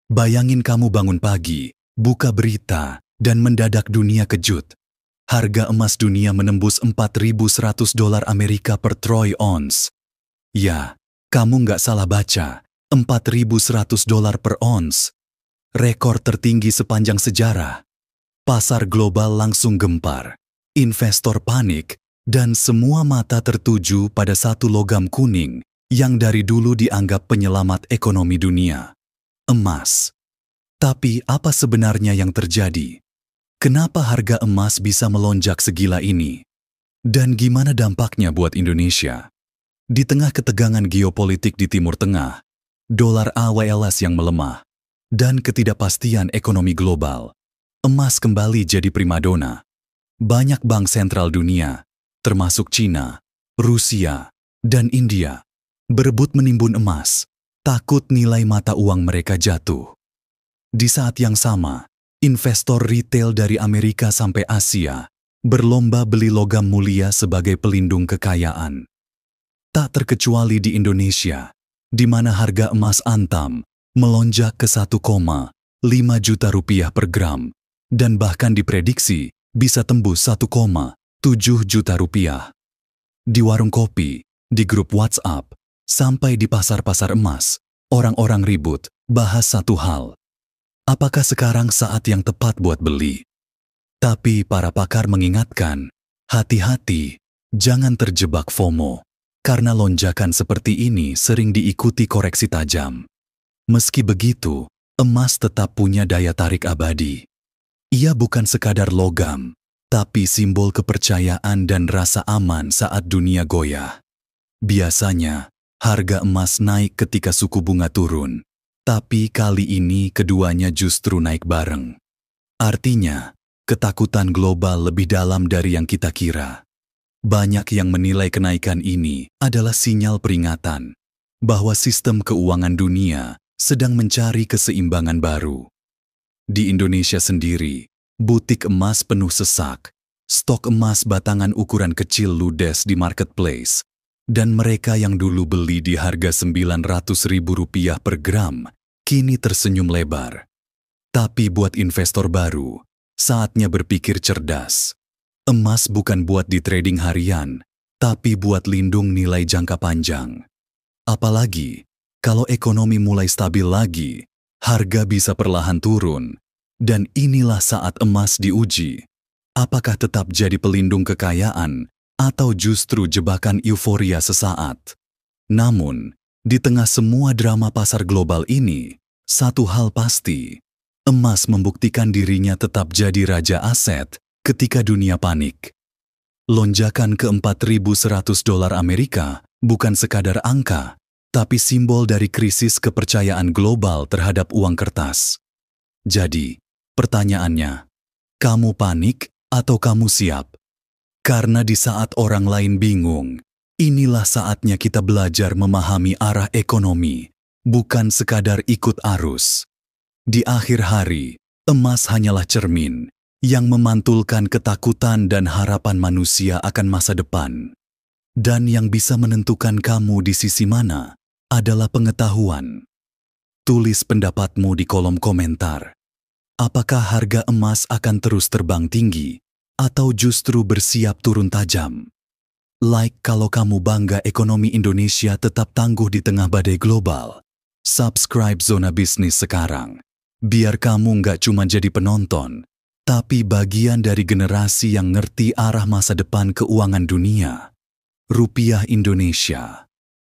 Bayangin kamu bangun pagi, buka berita, dan mendadak dunia kejut. Harga emas dunia menembus $4.100 Amerika per troy ounce. Ya, kamu nggak salah baca, $4.100 per ounce. Rekor tertinggi sepanjang sejarah. Pasar global langsung gempar. Investor panik, dan semua mata tertuju pada satu logam kuning yang dari dulu dianggap penyelamat ekonomi dunia. Emas. Tapi apa sebenarnya yang terjadi? Kenapa harga emas bisa melonjak segila ini? Dan gimana dampaknya buat Indonesia? Di tengah ketegangan geopolitik di Timur Tengah, dolar AWS yang melemah, dan ketidakpastian ekonomi global, emas kembali jadi primadona. Banyak bank sentral dunia, termasuk China, Rusia, dan India, berebut menimbun emas, takut nilai mata uang mereka jatuh. Di saat yang sama, investor retail dari Amerika sampai Asia berlomba beli logam mulia sebagai pelindung kekayaan. Tak terkecuali di Indonesia, di mana harga emas antam melonjak ke 1,5 juta rupiah per gram, dan bahkan diprediksi bisa tembus 1,7 juta rupiah. Di warung kopi, di grup WhatsApp, sampai di pasar-pasar emas, orang-orang ribut bahas satu hal. Apakah sekarang saat yang tepat buat beli? Tapi para pakar mengingatkan, hati-hati, jangan terjebak FOMO, karena lonjakan seperti ini sering diikuti koreksi tajam. Meski begitu, emas tetap punya daya tarik abadi. Ia bukan sekadar logam, tapi simbol kepercayaan dan rasa aman saat dunia goyah. Biasanya, harga emas naik ketika suku bunga turun, tapi kali ini keduanya justru naik bareng. Artinya, ketakutan global lebih dalam dari yang kita kira. Banyak yang menilai kenaikan ini adalah sinyal peringatan bahwa sistem keuangan dunia sedang mencari keseimbangan baru. Di Indonesia sendiri, butik emas penuh sesak, stok emas batangan ukuran kecil ludes di marketplace, dan mereka yang dulu beli di harga Rp900.000 per gram, kini tersenyum lebar. Tapi buat investor baru, saatnya berpikir cerdas. Emas bukan buat di trading harian, tapi buat lindung nilai jangka panjang. Apalagi, kalau ekonomi mulai stabil lagi, harga bisa perlahan turun, dan inilah saat emas diuji. Apakah tetap jadi pelindung kekayaan, atau justru jebakan euforia sesaat? Namun, di tengah semua drama pasar global ini, satu hal pasti, emas membuktikan dirinya tetap jadi raja aset ketika dunia panik. Lonjakan ke $4.100 Amerika bukan sekadar angka, tapi simbol dari krisis kepercayaan global terhadap uang kertas. Jadi, pertanyaannya, kamu panik atau kamu siap? Karena di saat orang lain bingung, inilah saatnya kita belajar memahami arah ekonomi, bukan sekadar ikut arus. Di akhir hari, emas hanyalah cermin yang memantulkan ketakutan dan harapan manusia akan masa depan. Dan yang bisa menentukan kamu di sisi mana adalah pengetahuan. Tulis pendapatmu di kolom komentar. Apakah harga emas akan terus terbang tinggi atau justru bersiap turun tajam? Like kalau kamu bangga ekonomi Indonesia tetap tangguh di tengah badai global. Subscribe Zona Bisnis sekarang. Biar kamu nggak cuma jadi penonton, tapi bagian dari generasi yang ngerti arah masa depan keuangan dunia. Rupiah Indonesia.